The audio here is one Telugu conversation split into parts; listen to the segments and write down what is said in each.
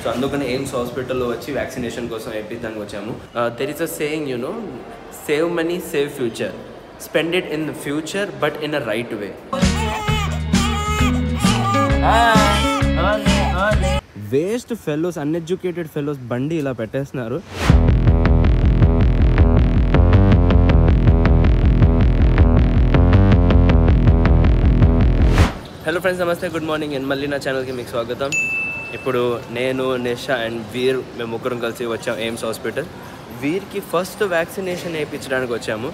సో అందుకని ఎయిమ్స్ హాస్పిటల్లో వచ్చి వ్యాక్సినేషన్ కోసం వేయించడానికి వచ్చాము. There is a saying, you know, save money save future, spend it in the future but in a right way. Waste fellows, uneducated fellows బండి ఇలా పెట్టేస్తున్నారు. హలో ఫ్రెండ్స్, నమస్తే, గుడ్ మార్నింగ్. అండ్ మళ్ళీ నా ఛానల్కి మీకు స్వాగతం. ఇప్పుడు నేను, నిషా అండ్ వీర్ మేము ముగ్గురం కలిసి వచ్చాము ఎయిమ్స్ హాస్పిటల్. వీర్కి ఫస్ట్ వ్యాక్సినేషన్ వేయించడానికి వచ్చాము.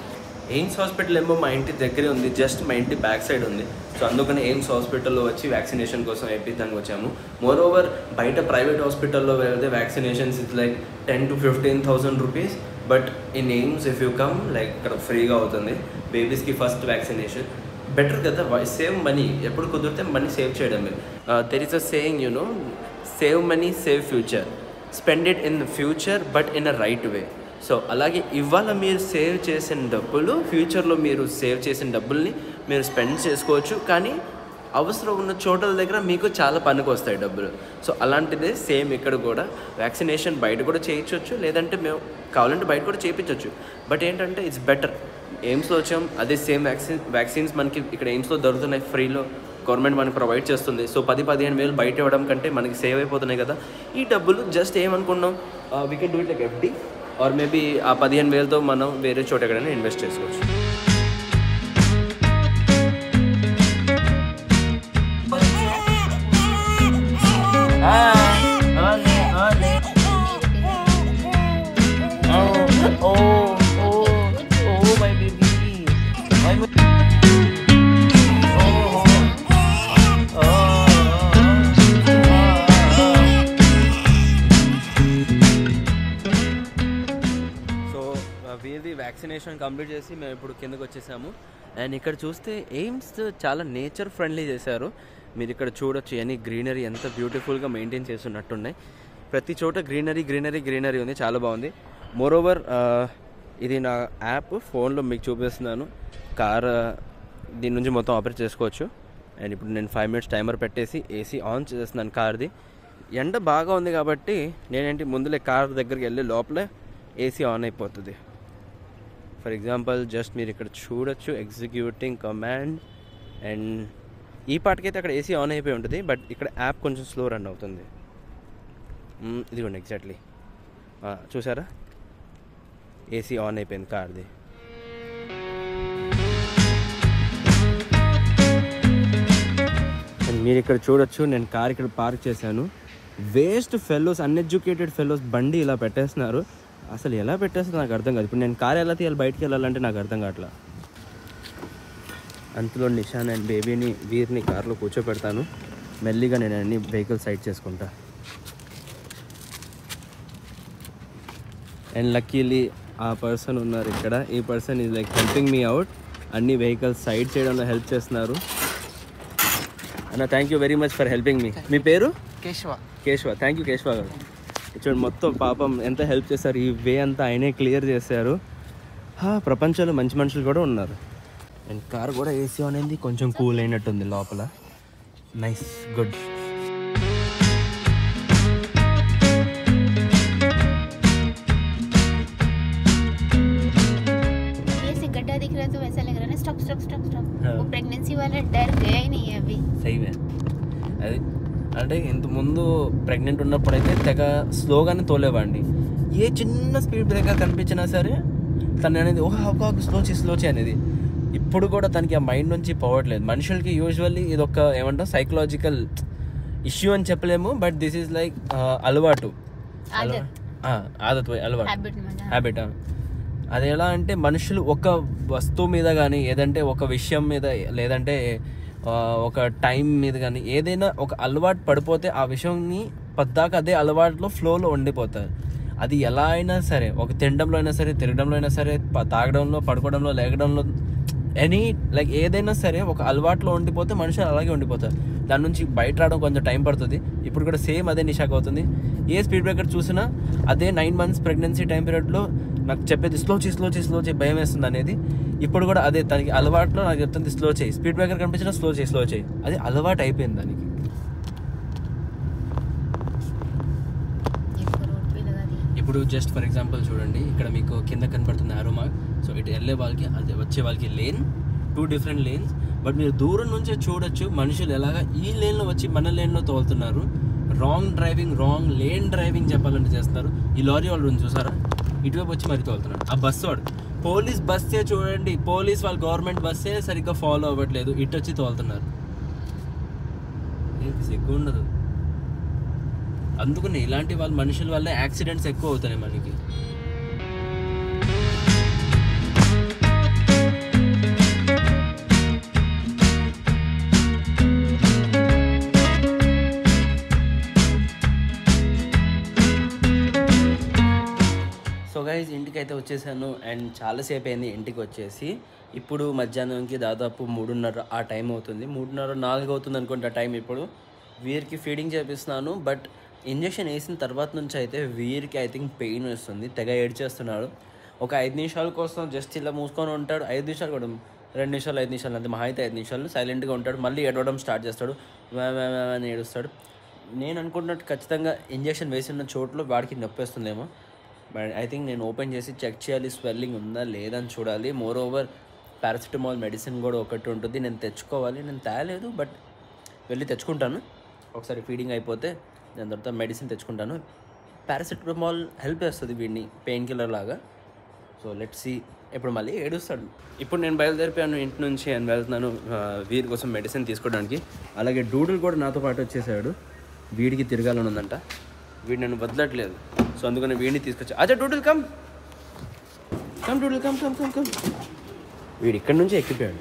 ఎయిమ్స్ హాస్పిటల్ ఏమో మా ఇంటి దగ్గరే ఉంది, జస్ట్ మా ఇంటి బ్యాక్ సైడ్ ఉంది. సో అందుకని ఎయిమ్స్ హాస్పిటల్లో వచ్చి వ్యాక్సినేషన్ కోసం వేయించడానికి వచ్చాము. మోర్ ఓవర్ బయట ప్రైవేట్ హాస్పిటల్లో వెళ్తే vaccinations it's like 10,000 to 15,000 rupees. But in AIIMS if you come like ఇక్కడ ఫ్రీగా అవుతుంది. బేబీస్కి ఫస్ట్ వ్యాక్సినేషన్ బెటర్ కదా, సేవ్ మనీ. ఎప్పుడు కుదిరితే మనీ సేవ్ చేయడమే. There is a saying, you know, save money save future, spend it in the future but in a right way. So అలాగే ఇవాళ మీరు సేవ్ చేసిన డబ్బులు ఫ్యూచర్లో మీరు సేవ్ చేసిన డబ్బుల్ని మీరు స్పెండ్ చేసుకోవచ్చు. కానీ అవసరం ఉన్న చోట్ల దగ్గర మీకు చాలా పనికి వస్తాయి డబ్బులు. సో అలాంటిదే సేమ్ ఇక్కడ కూడా. వ్యాక్సినేషన్ బయట కూడా చేయించవచ్చు, లేదంటే మేము కావాలంటే బయట కూడా చేయించవచ్చు. బట్ ఏంటంటే ఇట్స్ బెటర్. ఎయిమ్స్లో వచ్చాం, అదే సేమ్ వ్యాక్సిన్స్ మనకి ఇక్కడ ఎయిమ్స్లో దొరుకుతున్నాయి ఫ్రీలో, గవర్నమెంట్ మనకి ప్రొవైడ్ చేస్తుంది. సో 10-15 వేలు బయట ఇవ్వడం కంటే మనకి సేవ్ అయిపోతున్నాయి కదా. ఈ డబ్బులు జస్ట్ ఏమనుకున్నాం, we can do it like FD, or maybe ఆ 15 వేలతో మనం వేరే చోట ఎక్కడైనా ఇన్వెస్ట్ చేసుకోవచ్చు. వీరిది వ్యాక్సినేషన్ కంప్లీట్ చేసి మేము ఇప్పుడు కిందకు వచ్చేసాము. అండ్ ఇక్కడ చూస్తే ఎయిమ్స్ చాలా నేచర్ ఫ్రెండ్లీ చేశారు. మీరు ఇక్కడ చూడొచ్చు, ఎనీ గ్రీనరీ ఎంత బ్యూటిఫుల్గా మెయింటైన్ చేస్తున్నట్టున్నాయి. ప్రతి చోట గ్రీనరీ గ్రీనరీ గ్రీనరీ ఉంది, చాలా బాగుంది. మోర్ ఓవర్ ఇది నా యాప్ ఫోన్లో మీకు చూపిస్తున్నాను. కార్ దీని నుంచి మొత్తం ఆపరేట్ చేసుకోవచ్చు. అండ్ ఇప్పుడు నేను 5 minutes టైమర్ పెట్టేసి ఏసీ ఆన్ చేస్తున్నాను కార్ది. ఎండ బాగా ఉంది కాబట్టి నేనేంటి ముందులే కార్ దగ్గరికి వెళ్ళి లోపలే ఏసీ ఆన్ అయిపోతుంది. ఫర్ ఎగ్జాంపుల్ జస్ట్ మీరు ఇక్కడ చూడొచ్చు, ఎగ్జిక్యూటింగ్ కమాండ్. అండ్ ఈ పాటికైతే అక్కడ ఏసీ ఆన్ అయిపోయి ఉంటుంది, బట్ ఇక్కడ యాప్ కొంచెం స్లో రన్ అవుతుంది. ఇదిగోండి ఎగ్జాక్ట్లీ చూసారా, ఏసీ ఆన్ అయిపోయింది కార్ది. అండ్ మీరు ఇక్కడ చూడొచ్చు, నేను కార్ ఇక్కడ పార్క్ చేశాను. వేస్ట్ ఫెలోస్, అన్ఎడ్యుకేటెడ్ ఫెలోస్ బండి ఇలా పెట్టేస్తున్నారు. అసలు ఎలా పెట్టేస్తుంది నాకు అర్థం కాదు. ఇప్పుడు నేను కార్ ఎలా తీయాలి, బయటికి వెళ్ళాలంటే నాకు అర్థం కావట్లా. అంతలో నిషాన్ అండ్ బేబీని, వీరిని కార్లో కూర్చోపెడతాను. మెల్లిగా నేను అన్ని వెహికల్ సైడ్ చేసుకుంటా. అండ్ లక్కీలీ ఆ పర్సన్ ఉన్నారు ఇక్కడ. ఈ person is like helping me out. అన్ని వెహికల్స్ సైడ్ చేయడంలో హెల్ప్ చేస్తున్నారు. అన్న, thank you very much for helping me. మీ పేరు? కేశవ. థ్యాంక్ యూ కేశవ గారు. చూడండి, మొత్తం పాపం ఎంత హెల్ప్ చేశారు. ఈ వే అంతా ఆయనే క్లియర్ చేశారు. ప్రపంచంలో మంచి మనుషులు కూడా ఉన్నారు. అండ్ కార్ కూడా ఏసీ ఆన్ అయింది, కొంచెం కూల్ అయినట్టుంది లోపల. Nice, good. అది అంటే ఇంతకుముందు ప్రెగ్నెంట్ ఉన్నప్పుడైతే తెగ స్లోగానే తోలేవాడిని. ఏ చిన్న స్పీడ్ బ్రేకర్ కనిపించినా సరే తను అనేది ఒక స్లో చేయి అనేది. ఇప్పుడు కూడా తనకి ఆ మైండ్ నుంచి పోవట్లేదు. మనుషులకి యూజువల్లీ ఇది ఒక ఏమంటాం సైకలాజికల్ ఇష్యూ అని చెప్పలేము, బట్ దిస్ ఈజ్ లైక్ అలవాటు, హ్యాబిట్. అది ఎలా అంటే మనుషులు ఒక వస్తువు మీద కానీ, ఏదంటే ఒక విషయం మీద, లేదంటే ఒక టైం మీద కానీ ఏదైనా ఒక అలవాటు పడిపోతే ఆ విషయాన్ని పద్దాక అదే అలవాటులో ఫ్లోలో ఉండిపోతారు. అది ఎలా అయినా సరే, ఒక తినడంలో అయినా సరే, తిరగడంలో అయినా సరే, తాగడంలో, పడుకోవడంలో, లేగడంలో, ఎనీ లైక్ ఏదైనా సరే ఒక అలవాటులో ఉండిపోతే మనుషులు అలాగే ఉండిపోతారు. దాని నుంచి బయట రావడం కొంచెం టైం పడుతుంది. ఇప్పుడు కూడా సేమ్ అదే నిషాక్ అవుతుంది. ఏ స్పీడ్ బ్రేకర్ చూసినా అదే 9 months ప్రెగ్నెన్సీ టైం పీరియడ్లో నాకు చెప్పేది స్లో చేయి భయం వేస్తుంది అనేది. ఇప్పుడు కూడా అదే తనకి అలవాటులో నాకు చెప్తుంది స్లో చేయి, స్పీడ్ బ్రేకర్ కనిపించినా స్లో చేయి. అది అలవాటు అయిపోయింది దానికి. ఇప్పుడు జస్ట్ ఫర్ ఎగ్జాంపుల్ చూడండి, ఇక్కడ మీకు కింద కనపడుతుంది ఆరో మార్క్. సో ఇటు వెళ్ళే వాళ్ళకి అది వచ్చే వాళ్ళకి లేన్, 2 డిఫరెంట్ లేన్స్. బట్ మీరు దూరం నుంచే చూడొచ్చు మనుషులు ఎలాగా ఈ లేన్లో వచ్చి మన లేన్లో తోలుతున్నారు. Wrong driving, wrong lane driving చెప్పాలంటే చేస్తున్నారు. ఈ లారీ వాళ్ళు చూసారా, ఇటువైపు వచ్చి మరి తోలుతున్నారు. ఆ బస్సు వాడు పోలీస్ బస్సే చూడండి, పోలీస్ వాళ్ళు గవర్నమెంట్ బస్సే సరిగ్గా ఫాలో అవ్వట్లేదు, ఇటు వచ్చి తోలుతున్నారు. సిగ్గు ఉండదు. అందుకని ఇలాంటి వాళ్ళ మనుషుల వల్ల యాక్సిడెంట్స్ ఎక్కువ అవుతున్నాయి మనకి. సో గైజ్ ఇంటికి అయితే వచ్చేసాను అండ్ చాలాసేపు అయింది ఇంటికి వచ్చేసి. ఇప్పుడు మధ్యాహ్నంకి దాదాపు 3:30 ఆ టైం అవుతుంది, 3:30, 4 అవుతుంది అనుకుంటా టైం. ఇప్పుడు వీరికి ఫీడింగ్ చేపిస్తున్నాను. బట్ ఇంజెక్షన్ వేసిన తర్వాత నుంచి అయితే వీరికి ఐ థింక్ పెయిన్ వస్తుంది, తెగ ఏడ్చేస్తున్నాడు. ఒక 5 నిమిషాల కోసం జస్ట్ ఇలా మూసుకొని ఉంటాడు, 5 నిమిషాలు కూడా 2 నిమిషాలు 5 నిమిషాలు అంతే, మహా అయితే 5 నిమిషాలు సైలెంట్గా ఉంటాడు. మళ్ళీ ఏడవడం స్టార్ట్ చేస్తాడు, అని ఏడుస్తాడు. నేను అనుకుంటున్నట్టు ఖచ్చితంగా ఇంజెక్షన్ వేసిన చోట్లో వాడికి నొప్పి వస్తుందేమో. బట్ ఐ థింక్ నేను ఓపెన్ చేసి చెక్ చేయాలి, స్వెల్లింగ్ ఉందా లేదని చూడాలి. మోర్ ఓవర్ పారాసిటమాల్ మెడిసిన్ కూడా ఒకటి ఉంటుంది, నేను తెచ్చుకోవాలి. నేను తేలేదు బట్ వెళ్ళి తెచ్చుకుంటాను ఒకసారి ఫీడింగ్ అయిపోతే. దాని తర్వాత మెడిసిన్ తెచ్చుకుంటాను. పారాసిటమాల్ హెల్ప్ చేస్తుంది వీడిని, పెయిన్ కిల్లర్ లాగా. So let's see. ఇప్పుడు మళ్ళీ ఏడుస్తాడు. ఇప్పుడు నేను బయలుదేరిపోయాను ఇంటి నుంచి అని వెళ్తున్నాను వీరి కోసం మెడిసిన్ తీసుకోవడానికి. అలాగే డూడుల్ కూడా నాతో పాటు వచ్చేసాడు, వీడికి తిరగాలని ఉందంట. వీడు నన్ను వదలట్లేదు, సో అందుకని వీడిని తీసుకొచ్చా. అచ్చా doodle come come doodle come come come come. వీడు ఇక్కడి నుంచి ఎక్కిపోయాడు.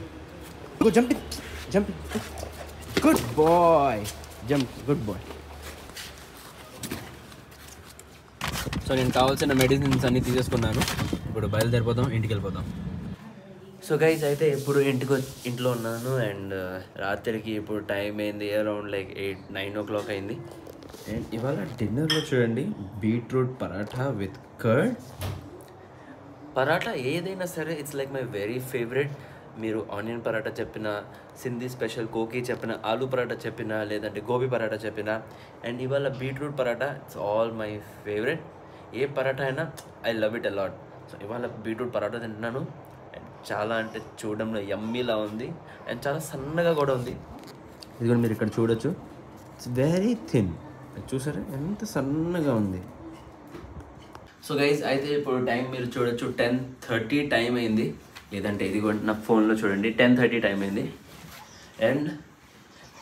Jumping jumping, good boy, jump, good boy. So నేను కావాల్సిన మెడిసిన్స్ అన్నీ తీసేసుకున్నాను. ఇప్పుడు బయలుదేరిపోదాం, ఇంటికి వెళ్ళిపోదాం. సో గైజ్ అయితే ఇప్పుడు ఇంట్లో ఉన్నాను అండ్ రాత్రికి ఇప్పుడు టైం అయింది అరౌండ్ లైక్ 8-9 o'clock అయింది. అండ్ ఇవాళ డిన్నర్లో చూడండి, beetroot paratha with curd. Paratha ఏదైనా సరే it's like my very favourite. మీరు ఆనియన్ పరాఠా చెప్పినా, సింధీ స్పెషల్ కోకీ చెప్పిన, ఆలూ పరాఠా చెప్పినా, లేదంటే గోబీ పరాఠా చెప్పినా, అండ్ ఇవాళ beetroot paratha it's all my favourite. ఏ పరాఠా అయినా I love it a lot. So ఇవాళ బీట్రూట్ పరాఠా తింటున్నాను. అండ్ చాలా అంటే చూడడంలో యమ్మీలా ఉంది అండ్ చాలా సన్నగా కూడా ఉంది. ఇది కూడా మీరు ఇక్కడ చూడొచ్చు, ఇట్స్ వెరీ థిన్. చూసారా ఎంత సన్నగా ఉంది. సో గైజ్ అయితే ఇప్పుడు టైం మీరు చూడొచ్చు 10:30 టైం అయింది, లేదంటే ఇది కూడా నా ఫోన్లో చూడండి 10:30 టైం అయింది. అండ్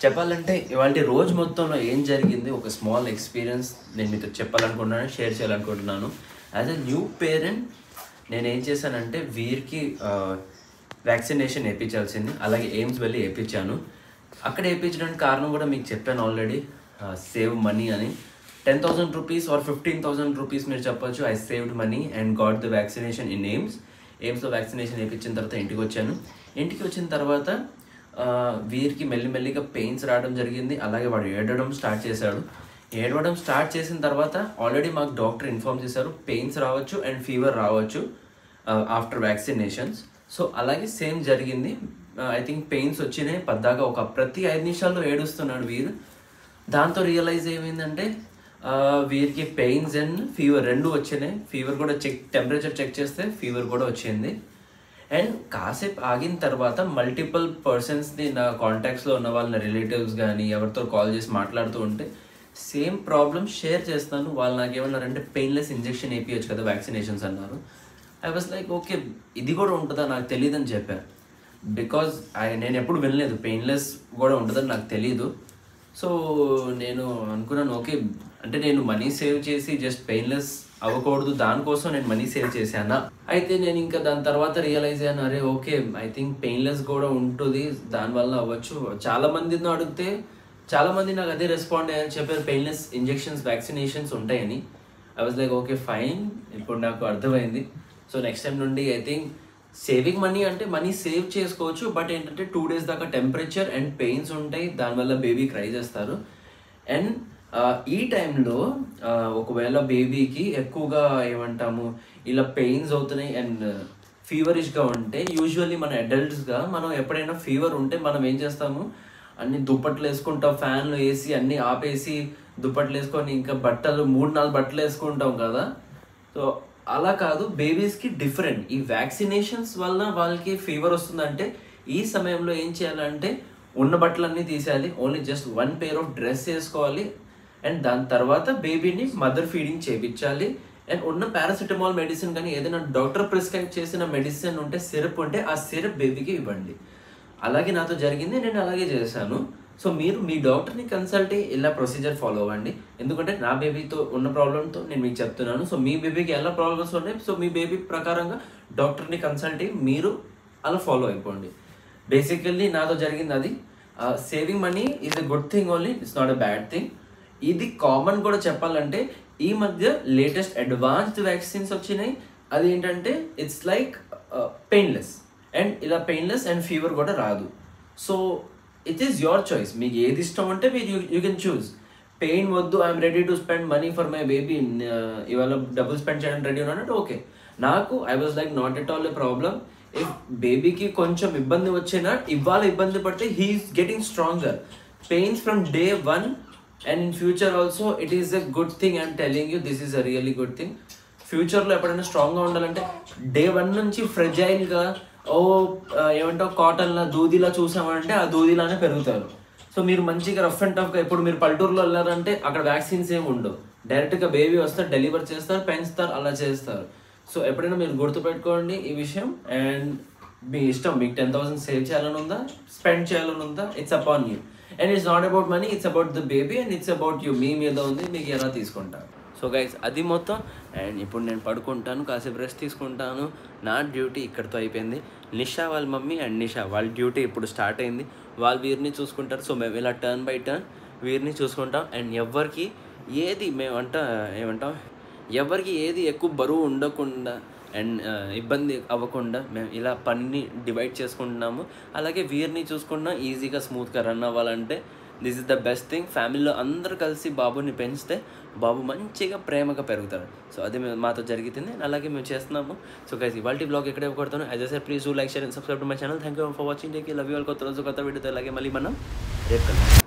చెప్పాలంటే ఇవాళ రోజు మొత్తంలో ఏం జరిగింది, ఒక స్మాల్ ఎక్స్పీరియన్స్ నేను మీతో చెప్పాలనుకుంటున్నాను, షేర్ చేయాలనుకుంటున్నాను. యాజ్ ఎ న్యూ పేరెంట్ నేను ఏం చేశానంటే వీరికి వ్యాక్సినేషన్ వేయించాల్సింది, అలాగే ఎయిమ్స్ వెళ్ళి వేయించాను. అక్కడ వేయించడానికి కారణం కూడా మీకు చెప్పాను ఆల్రెడీ, సేవ్ మనీ అని. 10,000 rupees or 15,000 rupees మీరు చెప్పొచ్చు. I saved money and got the vaccination in ఎయిమ్స్లో వ్యాక్సినేషన్ వేయించిన తర్వాత ఇంటికి వచ్చాను. ఇంటికి వచ్చిన తర్వాత వీరికి మెల్లిమెల్లిగా పెయిన్స్ రావడం జరిగింది. అలాగే వాడు ఏడవడం స్టార్ట్ చేశాడు. ఏడవడం స్టార్ట్ చేసిన తర్వాత ఆల్రెడీ మాకు డాక్టర్ ఇన్ఫార్మ్ చేశారు పెయిన్స్ రావచ్చు అండ్ ఫీవర్ రావచ్చు ఆఫ్టర్ వ్యాక్సినేషన్స్. సో అలాగే సేమ్ జరిగింది. ఐ థింక్ పెయిన్స్ వచ్చినాయి పద్దాగా, ఒక ప్రతి 5 నిమిషాల్లో ఏడుస్తున్నాడు వీరు. దాంతో రియలైజ్ ఏమైందంటే వీరికి పెయిన్స్ అండ్ ఫీవర్ 2 వచ్చినాయి. ఫీవర్ కూడా టెంపరేచర్ చెక్ చేస్తే ఫీవర్ కూడా వచ్చింది. అండ్ కాసేపు ఆగిన తర్వాత మల్టిపుల్ పర్సన్స్ని, నా కాంటాక్ట్స్లో ఉన్న వాళ్ళ రిలేటివ్స్ కానీ ఎవరితో కాల్ చేసి మాట్లాడుతూ ఉంటే సేమ్ ప్రాబ్లమ్ షేర్ చేస్తాను. వాళ్ళు నాకు ఏమన్నారంటే పెయిన్లెస్ ఇంజెక్షన్ వేయించచ్చు కదా వ్యాక్సినేషన్స్ అన్నారు. ఐ వాజ్ లైక్ ఓకే ఇది కూడా ఉంటుందా నాకు తెలియదని చెప్పాను. బికాజ్ నేను ఎప్పుడు వినలేదు పెయిన్లెస్ కూడా ఉంటుందని నాకు తెలీదు. సో నేను అనుకున్నాను ఓకే అంటే నేను మనీ సేవ్ చేసి జస్ట్ పెయిన్లెస్ అవ్వకూడదు, దానికోసం నేను మనీ సేవ్ చేశానా. అయితే నేను ఇంకా దాని తర్వాత రియలైజ్ అయ్యాను, అరే ఓకే ఐ థింక్ పెయిన్లెస్ కూడా ఉంటుంది, దానివల్ల అవ్వచ్చు. చాలా మందిని అడిగితే చాలా మంది నాకు అదే రెస్పాండ్ అయ్యారు, చెప్పారు పెయిన్లెస్ ఇంజెక్షన్స్ వ్యాక్సినేషన్స్ ఉంటాయని. I was like okay fine, ఇప్పుడు నాకు అర్థమైంది. సో నెక్స్ట్ టైం నుండి ఐ థింక్ సేవింగ్ మనీ అంటే మనీ సేవ్ చేసుకోవచ్చు, బట్ ఏంటంటే 2 days దాకా టెంపరేచర్ అండ్ పెయిన్స్ ఉంటాయి, దానివల్ల బేబీ క్రై చేస్తారు. అండ్ ఈ టైంలో ఒకవేళ బేబీకి ఎక్కువగా ఏమంటాము ఇలా పెయిన్స్ అవుతున్నాయి అండ్ ఫీవరిష్గా ఉంటే, యూజువల్లీ మన అడల్ట్స్గా మనం ఎప్పుడైనా ఫీవర్ ఉంటే మనం ఏం చేస్తాము, అన్ని దుప్పట్లు వేసుకుంటాం, ఫ్యాన్లు వేసి అన్నీ ఆపేసి దుప్పట్లు వేసుకొని ఇంకా బట్టలు 3-4 బట్టలు వేసుకుంటాం కదా. సో అలా కాదు, బేబీస్కి డిఫరెంట్. ఈ వ్యాక్సినేషన్స్ వల్ల వాళ్ళకి ఫీవర్ వస్తుందంటే ఈ సమయంలో ఏం చేయాలంటే ఉన్న బట్టలన్నీ తీసేయాలి, only just 1 pair of dress వేసుకోవాలి. అండ్ దాని తర్వాత బేబీని మదర్ ఫీడింగ్ చేయించాలి. అండ్ ఉన్న పారాసిటమాల్ మెడిసిన్ కానీ ఏదైనా డాక్టర్ ప్రిస్క్రైబ్ చేసిన మెడిసిన్ ఉంటే, సిరప్ ఉంటే ఆ సిరప్ బేబీకి ఇవ్వండి. అలాగే నాతో జరిగింది, నేను అలాగే చేశాను. సో మీరు మీ డాక్టర్ని కన్సల్ట్ అయ్యి ఇలా ప్రొసీజర్ ఫాలో అవ్వండి. ఎందుకంటే నా బేబీతో ఉన్న ప్రాబ్లంతో నేను మీకు చెప్తున్నాను. సో మీ బేబీకి ఎలా ప్రాబ్లమ్స్ ఉన్నాయి, సో మీ బేబీ ప్రకారంగా డాక్టర్ని కన్సల్ట్ అయ్యి మీరు అలా ఫాలో అయిపోండి. బేసికల్లీ నాతో జరిగింది అది. Saving money is a good thing only, it's not a bad thing. ఇది కామన్ కూడా చెప్పాలంటే ఈ మధ్య లేటెస్ట్ అడ్వాన్స్డ్ వ్యాక్సిన్స్ వచ్చినాయి. అది ఏంటంటే ఇట్స్ లైక్ పెయిన్లెస్, అండ్ ఇలా పెయిన్లెస్ అండ్ ఫీవర్ కూడా రాదు. So it is your choice, మీకు ఏది ఇష్టం అంటే మీరు యూ కెన్ చూస్. పెయిన్ వద్దు, I'm ready to spend money for my baby, ఇవాళ డబ్బులు స్పెండ్ చేయడానికి రెడీ ఉన్నానంటే ఓకే. నాకు I was like not at all a problem. If బేబీకి కొంచెం ఇబ్బంది వచ్చినా, ఇవాళ ఇబ్బంది పడితే he is getting stronger. Pains from day 1 and in future also it is a good thing. I'm telling you, this is a really good thing. ఫ్యూచర్లో ఎప్పుడైనా స్ట్రాంగ్గా ఉండాలంటే day 1 నుంచి ఫ్రెజైల్గా ఏమంటావు కాటన్లా దూదిలా చూసామంటే ఆ దూదిలానే పెరుగుతారు. సో మీరు మంచిగా రఫ్ అండ్ టఫ్గా, ఇప్పుడు మీరు పల్లెటూరులో వెళ్ళారంటే అక్కడ వ్యాక్సిన్స్ ఏమి ఉండవు, డైరెక్ట్గా బేబీ వస్తారు, డెలివర్ చేస్తారు, పెంచుతారు, అలా చేస్తారు. సో ఎప్పుడైనా మీరు గుర్తుపెట్టుకోండి ఈ విషయం. అండ్ మీ ఇష్టం, మీకు 10,000 సేవ్ చేయాలని ఉందా, స్పెండ్ చేయాలని ఉందా, it's upon you. And it's not about money, it's about the baby and it's about you. మీ మీద ఉంది, మీకు ఎలా తీసుకుంటారు. సో గైస్ అది మొత్తం. అండ్ ఇప్పుడు నేను పడుకుంటాను, కాసేపు రెస్ట్ తీసుకుంటాను. నా డ్యూటీ ఇక్కడితో అయిపోయింది. నిషా వాళ్ళ మమ్మీ అండ్ నిషా వాళ్ళ డ్యూటీ ఇప్పుడు స్టార్ట్ అయింది. వాళ్ళు వీరిని చూసుకుంటారు. సో మేము ఇలా టర్న్ బై టర్న్ వీరిని చూసుకుంటాం. అండ్ ఎవరికి ఏది ఏమంటాం ఎవరికి ఏది ఎక్కువ బరువు ఉండకుండా అండ్ ఇబ్బంది అవ్వకుండా మేము ఇలా పనిని డివైడ్ చేసుకుంటున్నాము. అలాగే వీరిని చూసుకున్నా ఈజీగా స్మూత్గా రన్ అవ్వాలంటే this is the best thing. ఫ్యామిలీలో అందరూ కలిసి బాబుని పెంచితే బాబు మంచిగా ప్రేమగా పెరుగుతాడు. సో అది మాతో జరుగుతుంది, అలాగే మేము చేస్తున్నాము. సో గైస్ ఇవాళ బ్లాగ్ ఎక్కడే కొడతాను. As I said, please do like, share and subscribe to my channel. Thank you for watching. Love you all. కొత్త రోజు కొత్త వీడియోతో అలాగే మళ్ళీ మనం రేపు